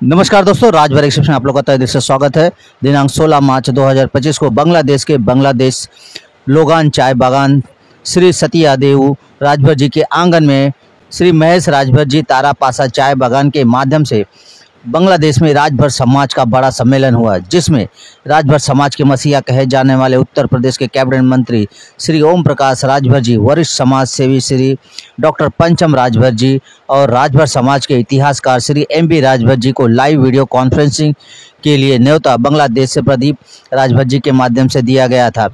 नमस्कार दोस्तों, राजभर एक्सेप्शन आप लोग का तहे दिल से स्वागत है। दिनांक 16 मार्च 2025 को बांग्लादेश के बांग्लादेश लोगान चाय बागान श्री सतिया देव राजभर जी के आंगन में श्री महेश राजभर जी तारा पासा चाय बागान के माध्यम से बांग्लादेश में राजभर समाज का बड़ा सम्मेलन हुआ, जिसमें राजभर समाज के मसीहा कहे जाने वाले उत्तर प्रदेश के कैबिनेट मंत्री श्री ओम प्रकाश राजभर जी, वरिष्ठ समाज सेवी श्री डॉक्टर पंचम राजभर जी और राजभर समाज के इतिहासकार श्री एम.बी. राजभर जी को लाइव वीडियो कॉन्फ्रेंसिंग के लिए न्योता बांग्लादेश से प्रदीप राजभर जी के माध्यम से दिया गया था।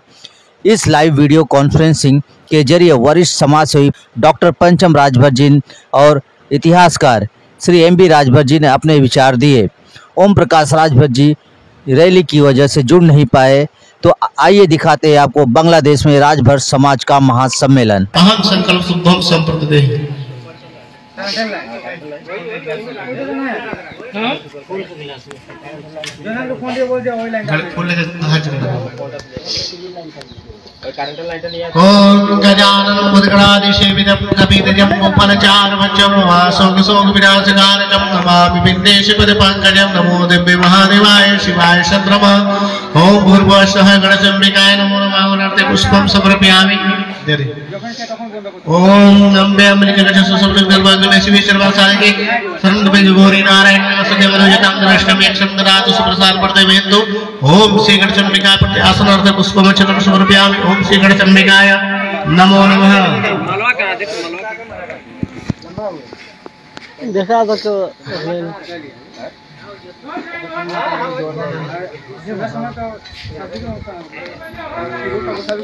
इस लाइव वीडियो कॉन्फ्रेंसिंग के जरिए वरिष्ठ समाज सेवी डॉक्टर पंचम राजभर जी और इतिहासकार श्री एम.बी. राजभर जी ने अपने विचार दिए। ओम प्रकाश राजभर जी रैली की वजह से जुड़ नहीं पाए, तो आइए दिखाते हैं आपको बांग्लादेश में राजभर समाज का महासम्मेलन। अहम संकल्प शुभम संप्रदे ओम गजानन उद्गणादिसेवितं कपितजं उपनचारमचं वासोगसोग विनाशकारकं नमामि विघ्नेशपदे पंकजं नमो दिव्य महादेवाय शिवाय शत्रमः। ओम भूर्भुवः स्वः गणचंडिकाय नमो नमः। नर्ते पुष्पं समर्पयामि। ओम नम्बे अमृतगजस्य सुसुप्तगर्भगणे शिवे सर्वसायके सर्वदेव गौरी नारायण नमस्ते मनोजतां दृष्टमे क्षमदरातु सुप्रसाद पड़ते वेदो। ओम श्री गणचंडिकाय प्रति आसनार्थ पुष्पमक्षतं समर्पयामि। ओम श्री गणचंडिकाय नमो नमः। देखा तो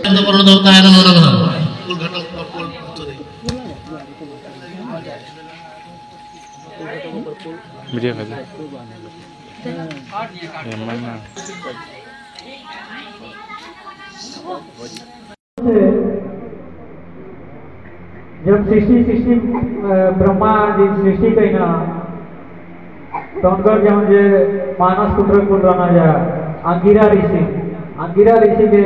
नमोदेवताय नमो नमः। वीडियो कर जब सृष्टि ब्रह्मा जी सृष्टि कही ना तो उनकर जो मानस पुत्र कुल रहना जा अंगिरा ऋषि के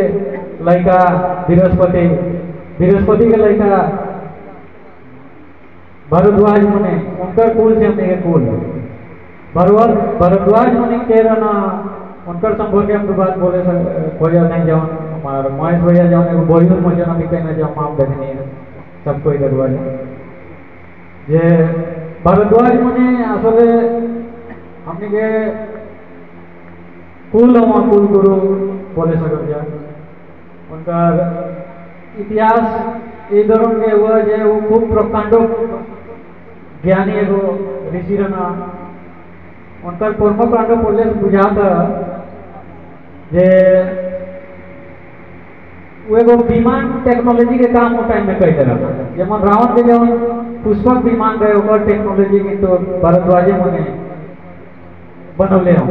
लड़का बृहस्पति के लड़का भरद्वाज मुनि, उनकर कुल से हमने कुल भरद्वाज मुनि के रहना उनकर संभव के हम बात बोले खोजा नहीं जाओ हमारा महेश भैया जाओ एगो बोलियो मजा ना कहना जाओ माम देखनी है सबको इधर वाले जे भरद्वाज मुनि आसले हमने के कुल गुरु बोले सकते जा। उनका इतिहास ये दौरान के हुआ जे वो खूब प्रकांडो ज्ञानी एगो ऋषि रहना। उनका कर्मकांड पढ़ले से बुझाता जे वो एगो विमान टेक्नोलॉजी के काम वो टाइम में करते रहना। जब रावण के जब पुष्पक विमान गए ओकर टेक्नोलॉजी की तो भरद्वाजे मुनि बनौले हम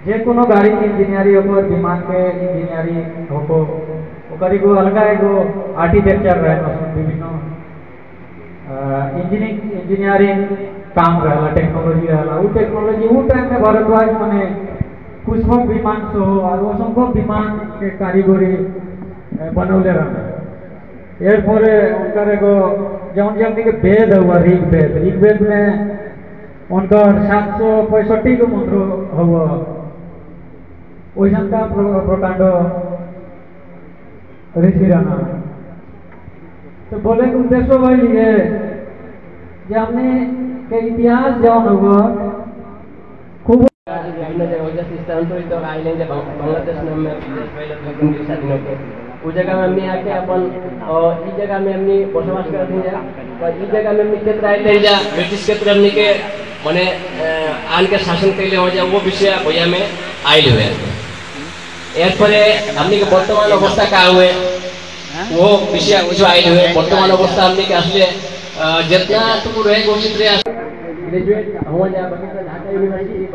जे कोनो गाड़ी के इंजीनियरिंग ओकर विमान के इंजीनियरिंग होको ओकर एगो अलग एगो आर्किटेक्चर रहे विभिन्न इंजीनियरिंग काम रहला टेक्नोलॉजी रहला। वो टेक्नोलॉजी वो टाइम में भरद्वाज मुनि पुष्पक विमान से हो और असंख्य विमान के कारीगरी बनौले रहना। एरपर उनकर एगो जौन जमनी के वेद हुआ ऋग्वेद में उनकर 765 को मंत्र हुआ वैसन का प्रकांड ऋषि रहना। तो बोले कि उद्देश्य वही है कि हमने के इतिहास जौन हुआ खूब स्थानांतरित आइलैंड बांग्लादेश में स्वाधीन होते उस जगह में हमने आके अपन इस जगह में हमने बसवास करते हैं। इस जगह में हमने क्षेत्र आए जा ब्रिटिश क्षेत्र हमने के माने आन के शासन के लिए हो जाए वो विषय भैया में आयल हुए एरपरे हमने के वर्तमान अवस्था का हुए वो विषय कुछ आयल हुए। वर्तमान अवस्था हमने के असले जितना टुकु रहे घोषित रहे ग्रेजुएट हो जाए ढाका यूनिवर्सिटी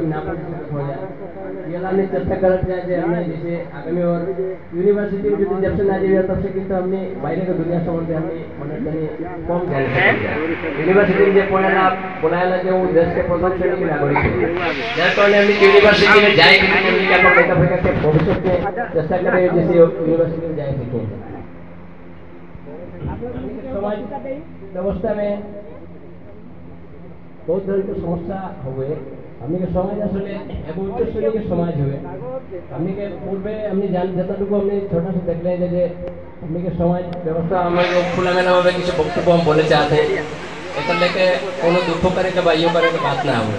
नाम हो जाए ये हमने चर्चा करते हैं जे हमने जैसे आगामी और यूनिवर्सिटी में जो जब से ना जाए तब से किंतु हमने बाहर के दुनिया संबंध हमने मनोरंजन कम जान यूनिवर्सिटी में बनाया जो देश के प्रथम श्रेणी के नागरिक है जब तो हमने यूनिवर्सिटी में जाए कि हमने क्या बेटा बेटा के भविष्य में चर्चा करें जैसे यूनिवर्सिटी में जाए सके। समाज व्यवस्था में बहुत ধরনের সমস্যা হবে আপনি के সমাজ আসলে এক উচ্চশ্রেণীর সমাজ হবে আপনি के পূর্বে আপনি যতটুকু আপনি ছোট ছোট দেখলেন যে আপনি के সমাজ ব্যবস্থা আমাকে খোলামেলাভাবে কিছু বক্তব্য हम बोले चाहते हैं এটা लेके কোনো দুঃখ করে বা ইয়ে করে बात ना हो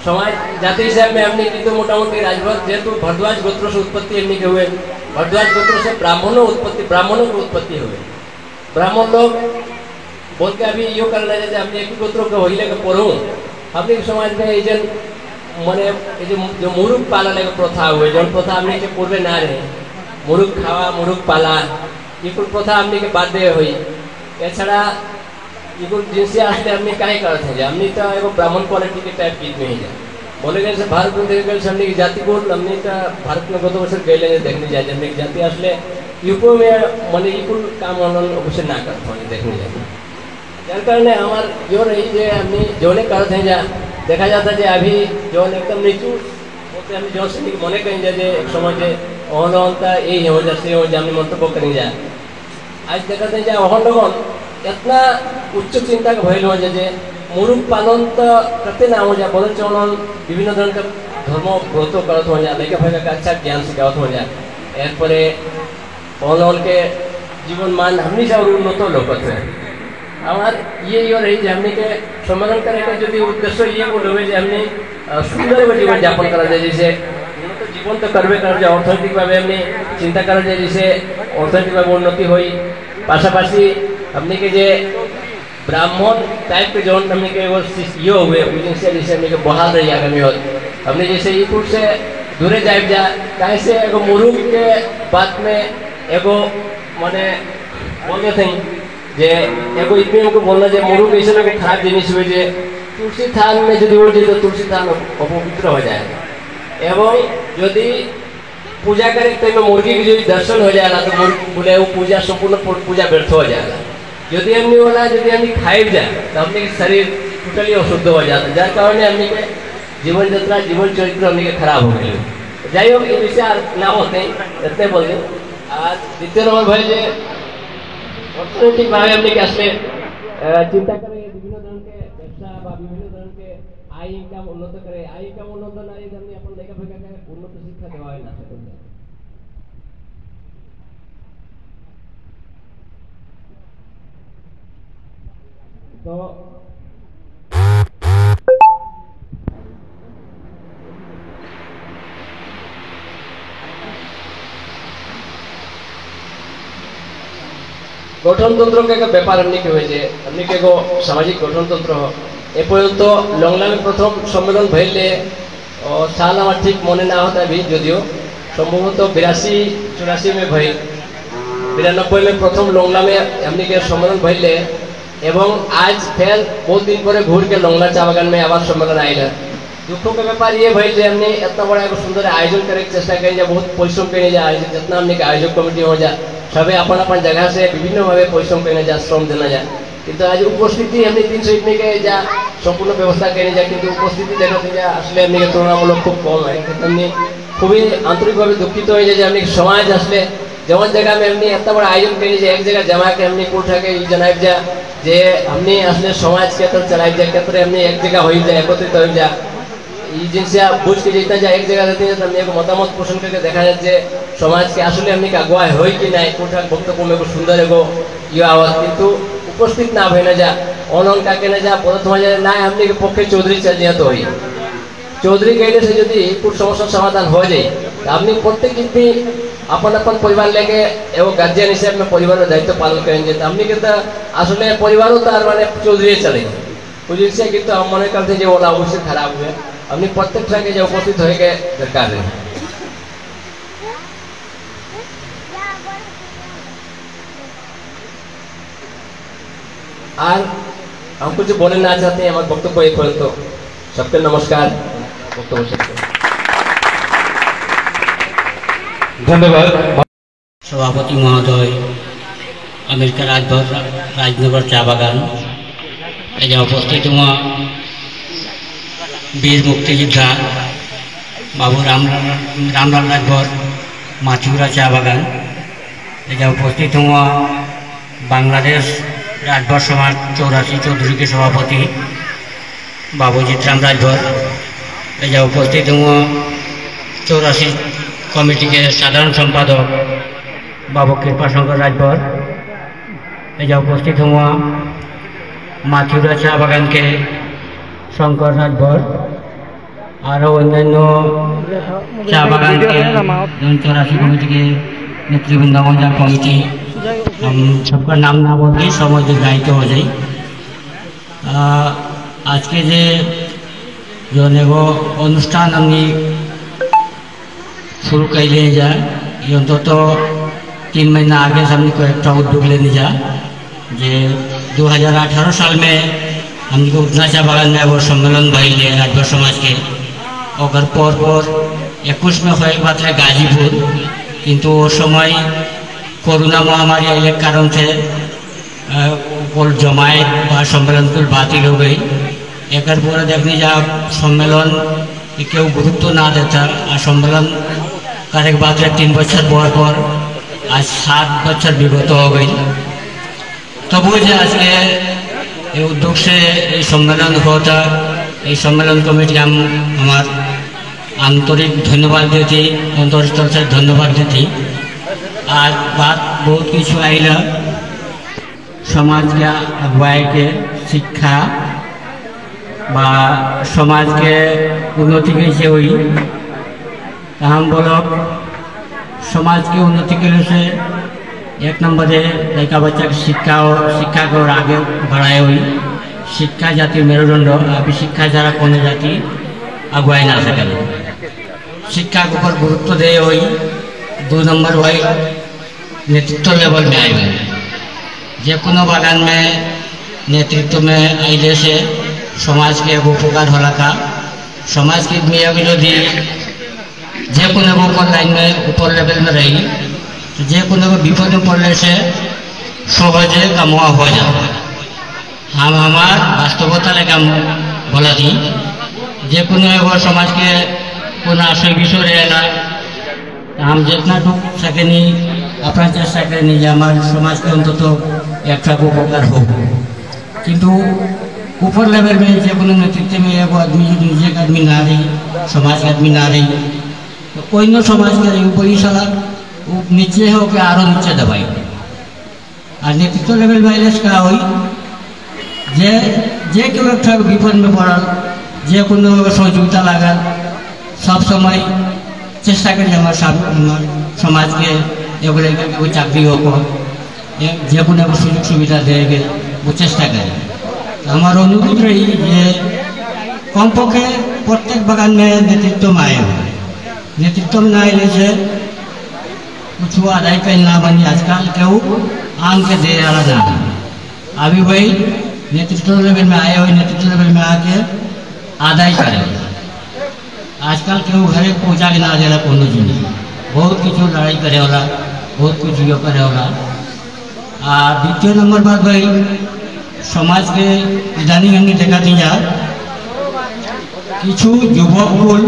সমাজ জাতি হিসাবে আপনি কিন্তু মোটামুটি রাজভর যেহেতু ভরদ্বাজ গোত্র से उत्पत्ति এমনি के हुए भरद्वाज गोत्र से ब्राह्मणों की उत्पत्ति हुए ब्राह्मण लोग बोल के अभी यो कर रहे थे अपने एक गोत्र के होइले के पढ़ूं अपने समाज में ये जन माने जो मुरुख पालन के प्रथा हुए जो प्रथा हमने के पूर्वे ना रहे मुरुख खावा मुरुख पाला ये कुल प्रथा हमने के बाद दे हुई एछड़ा ये कुल जिनसे आस्ते हमने काहे करते हैं हमने तो एगो ब्राह्मण क्वालिटी के टाइप की में ही जाए बोले गए भारत में देख गए हमने की जाति को हमने का भारत में गत वर्ष गए देखने जाए हमने जाति असले यूपी में माने ये कुल काम अवश्य ना करते देखने जाए जार कारण हमार जो रही जे हमने जोने करते हैं जा देखा जाता है अभी जो एकदम नीचू बोलते हम जो से मने कहीं जाए एक समय जे अहलता यही हो जैसे हो हमने मंतव्य करें जाए आज देखते हैं जा अहलगन इतना उच्च चिंता का भयल हो जाए मुरुख पालन तो करते ना हो जाए बोले चलन विभिन्न धरण का धर्म व्रत करते हो जाए लेकिन भाई का अच्छा ज्ञान सिखाते हो जाए एरपरे अहल के जीवन मान हमने से और उन्नत लोग हमार ये रही हमने के सम्मेलन करे के जो उद्देश्य ये बोलो जे हमने सुंदर जीवन यापन करा जाए जैसे उन्नत जीवन तो करबे कर जाए अर्थनैतिक भाव हमने चिंता करा जाए जैसे अर्थनैतिक भाव उन्नति हुई पाशापाशी हमने के जे ब्राह्मण टाइप के जो हमने के वो ये हुए जैसे हमने के बहाल रही आगामी हो हमने जैसे ये कुछ से दूरे जाए जा कैसे एगो मुरुख के बात में एगो माने बोलते थे जे एगो इतने को बोलना जे मुरुख ऐसे ना खराब जिनिस हुए जे तुलसी थान में यदि उड़ जाए तो तुलसी थान अपवित्र हो जाएगा एवं यदि पूजा करे तो मुर्गी की जो दर्शन हो जाएगा तो बोले वो पूजा संपूर्ण पूजा व्यर्थ हो जाएगा यदि हमने बोला यदि हमने खाई जाए तो हमने शरीर टोटली अशुद्ध हो जाता जार कारण हमने के जीवन यात्रा जीवन चरित्र हमने के खराब हो गए যাই হোক এই বিষয়ে আর না হতে এতে বলতে আর দ্বিতীয় নম্বর ভাই যে অর্থনৈতিকভাবে আপনি কি আসলে চিন্তা করে বিভিন্ন ধরনের ব্যবসা বা বিভিন্ন ধরনের আয় ইনকাম উন্নত করে আয় ইনকাম উন্নত না এই আপনি আপনার লেখাপড়াকে উন্নত শিক্ষা দেওয়া হয় না তো गठनतंत्र के ব্যাপার हमने के हुए हमने के सामाजिक गठनतंत्र ए पर्यंत लंगला में प्रथम सम्मेलन भैले साल हमार ठीक मने ना होता भी जदियो संभवतः 82-84 में भई 92 में प्रथम लंगला में हमने के सम्मेलन भैले एवं आज फिर बहुत दिन पर घूर के लंगला चा बागान में आवाज सम्मेलन आएगा दुख के व्यापार ये भाई जे हमने इतना बड़ा एक सुंदर आयोजन करे चेष्टा करें बहुत परिश्रम करें जा जितना हमने आयोजक कमिटी हो जा सभी अपन अपन जगह से विभिन्न भाव परिश्रम करने जा श्रम देना जा किंतु आज उपस्थिति हमने 300 इतने के जा संपूर्ण व्यवस्था करने जा किंतु उपस्थिति देखते जा असले हमने तुलनामूलक खूब कम है हमने खूब आंतरिक भाव दुखित हो जाए हमने समाज असले जवन जगह में हमने इतना बड़ा आयोजन करें एक जगह जमा के हमने कोठा के जनाब जा जे हमने असले समाज के तरफ चलाए जा के हमने एक जगह हो जाए एकत्रित हो जा जिनसे बुझ के जितना जा एक जगह रहते हैं हमने एक मतामत पोषण करके देखा जाए समाज के आसले हमने अगुवाई हो कि ना कोठा वक्तव्य में सुंदर एगो ये आवाज किंतु उपस्थित ना भय ना जा अनन का के ना जा प्रथम ना हमने के पक्षे चौधरी चल जाए तो ही चौधरी कहने से यदि कुछ समस्या समाधान हो जाए तो हमने प्रत्येक भी अपन अपन परिवार लेके एगो गार्जियन हिसाब में परिवार दायित्व पालन करेंगे तो हमने के आसले परिवार तार माने चौधरी चले बुझे किंतु हम मन करते जो ओला अवश्य खराब हुए हमने प्रत्येक संगे जो उपस्थित हो गए दरकार है और हम कुछ बोलना ना चाहते हैं हमारे वक्तव्य एक तो सबके नमस्कार धन्यवाद सभापति महोदय अमेरिका राजभर राजनगर चा बागान एजा उपस्थित हुआ वीर मुक्तियोद्धा बाबू रामलाल राजभर माथुरा चा बागान एजा उपस्थित हुआ बांग्लादेश राजभर समाज 84 चौधरी के सभापति बाबू जीतराम राजभर एजा उपस्थित हूँ 84 कमिटी के साधारण संपादक बाबू कृपाशंकर राजभर एजा उपस्थित हूँ माथुरा चा बागान के शंकर राजभर और अन्यान्य चा बागान के 84 कमिटी के नेतृवृंद कमिटी हम सबका नाम ना बोल समय दीर्घायित हो जाए। आज के जो एगो अनुष्ठान हमने शुरू कैले जा अंतत 3 महीना आगे से हमने को एक उद्योग लेने जा जे 2018 साल में हमने को उतना चा बागान में वो सम्मेलन भैले राजभर समाज के और पर 21 में हो बात है गाजीपुर किंतु वो समय कोरोना महामारी एक कारण से जमायत व सम्मेलन को बातिल हो गई। एक पूरा देखने जा सम्मेलन क्यों गुरुत्व ना देता और सम्मेलन करे के बाद 3 बच्चर पर आज 7 बच्चर विगत हो गई। तब वो आज के उद्योग से सम्मेलन होता ये सम्मेलन कमेटी हम हमार आंतरिक धन्यवाद देती अंतर से धन्यवाद देती। आज बात बहुत किस आईला समाज के अगुवाई के शिक्षा बा समाज के उन्नति कैसे हुई हम बोलो समाज की उन्नति के लिए से 1 नंबर है लड़का बच्चा की शिक्षा को और आगे बढ़ाए हुई शिक्षा जाति मेरुदंड अभी शिक्षा जरा कौन जाति अगुवाई ना सके शिक्षा के ऊपर गुरुत्व दे हुई। 2 नंबर भाई नेतृत्व लेवल में आए हुए जेको बागान में नेतृत्व में आइले से समाज के एगो उपकार होला का समाज के यदि जेको ऊपर लाइन में ऊपर लेवल में रही तो जेको विपद में पड़ने से सहजे कमुआ हो जाए। हम हमार वास्तवता लेकर बोला थी जेको एगो समाज के कोई आशय विषय रहेला हम जितना टूक सके अपना चेष्टा करें हमारे समाज के अंतत एक उपकार हो किंतु ऊपर लेवल में जो नेतृत्व में एगो आदमी निजे के आदमी ना रही समाज के आदमी ना रही तो कोई न समाज के रही ऊपर ही साला नीचे हो के आरो नीचे दबाई और नेतृत्व लेवल में आइले का हुई जे क्यों एक विपद में पड़ल जे को सहयोगिता लागल सब समय चेष्टा करें हमारे समाज के एगो लड़का के कोई चाकरी हो जो सुजोग सुविधा देंगे वो चेष्टा करें। हमारा अनुरोध रही जे कम पक्षे प्रत्येक बागान में नेतृत्व में आए हुए नेतृत्व में आए से कुछ आदाय का ना बनी आजकल क्यों आम के दे वाला ना अभी वही नेतृत्व लेवल में आए हुए नेतृत्व लेवल में आके आदाय करें। आजकल क्यों घरे पूजा के ना दे रहा कोनो चीज बहुत कुछ लड़ाई करे वाला बहुत कुछ यो करे वाला। द्वितीय नंबर बात भाई समाज के इदानी हमने देखा थी जा किछु युवक कुल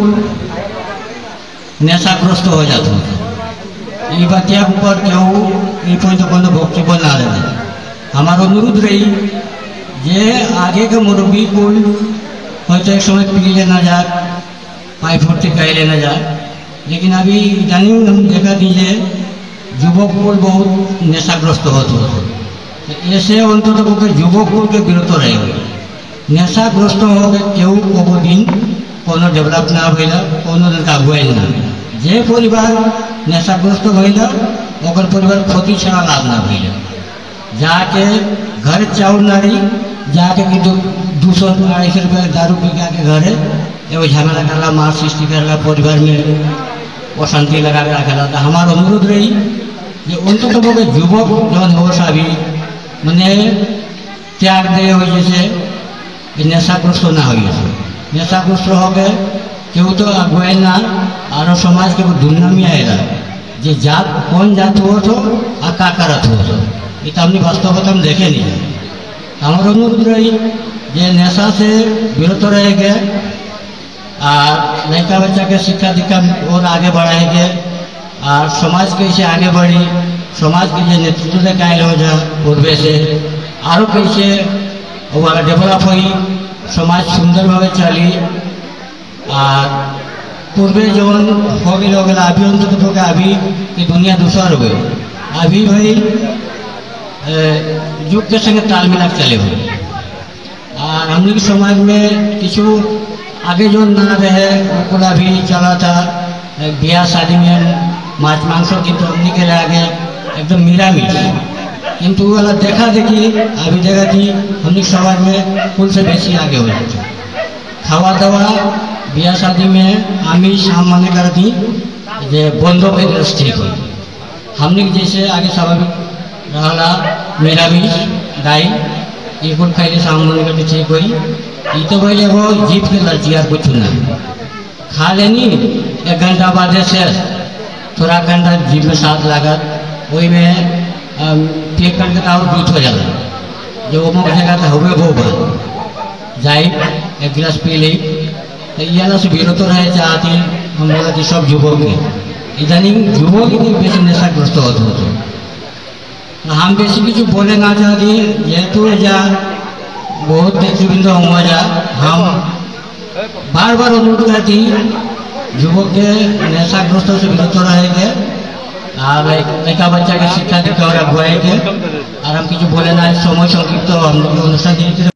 नशाग्रस्त हो जाते ये बतिया ऊपर क्यों ये को वक्तव्य ना रहे। हमारा अनुरोध रही जे आगे के मुरब्बी कुल होते एक समय पी लेना जाए पाई फुर्ती कह लेना जाए लेकिन अभी इदानी हम देखा दीजिए युवक कुल बहुत नशाग्रस्त होते ऐसे अंतत युवक कुल के विरत रहे नशाग्रस्त हो गए क्यों को दिन कोनो डेवलप ना भैया कोनो दिन का अगुवाई ना जे परिवार नशाग्रस्त भैया ओकर परिवार क्षति छड़ा लाभ ना भैया जाके घर चाउर ना रही जाके कि 200-250 रुपया दारू पी के घरे एगो झगड़ा करला मार सृष्टि करला परिवार में अशांति लगा के रखेला। तो हमारा अनुरोध रही कि अंतत युवक जौन हो सभी मैंने त्याग दे हो जैसे नशाग्रस्त ना हो नशाग्रस्त हो गए क्यों तो अगुवाई ना और समाज के दुनिया में आएगा जे जात कौन जात हो तो आ का करत हो तो ये तो हमने वास्तवता हम देखे नहीं। हमारा अनुरोध रही जे नशा से विरत रहेंगे और लड़का बच्चा के शिक्षा दीक्षा और आगे बढ़ाएंगे और समाज कैसे आगे बढ़ी समाज के नेतृत्व से कायल हो जा पूर्वे से और कैसे डेवलप हुई সমাজ সুন্দরভাবে চালি। আর पूर्वे जवन हो गए अभी अंतत पक्षे अभी ये दुनिया दूसरा हो गए। अभी भाई युग के संगे ताल मिला चले हुए और हमने के समाज में किचु आगे जो ना रहे उनका भी चला था ब्याह शादी में माछ मांस किंतु हमने के आगे एकदम निरामिष किंतु वाला देखा देखी अभी देखा कि हमने समाज में कुल से बेसी आगे हो जाते खावा दावा ब्याह शादी में आमिष हम माने करती जे बंद हो ठीक हो हमने जैसे आगे स्वाभाविक रहा निरामिष दाई ये कुल खाई सामने करती ठीक हुई ये तो भाई वो जीत के लड़की यार कुछ ना खा लेनी 1 घंटा बाद शेष थोड़ा घंटा जीप में साथ लागत वही में पेट करके ताऊ दूध हो जाता जो वो जगह था हुए वो बात जाए 1 गिलास पी ली तो ये से विरत रहे चाहती हम बोला कि सब युवक इधानी युवक बेस नशाग्रस्त होते हम बेसी किछु बोले ना चाहती जेहेतु जा बहुत नेतृवृंद हुआ जा हम बार बार अनुरोध करती युवक के नशाग्रस्त से विरत रहे के और लड़का बच्चा के शिक्षा देखे और अगुवाई के और हम किछु बोले ना समय संक्षिप्त हम लोग अनुष्ठान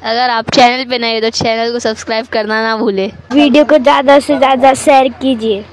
अगर आप चैनल पे नए हो तो चैनल को सब्सक्राइब करना ना भूले। वीडियो को ज़्यादा से ज़्यादा शेयर कीजिए।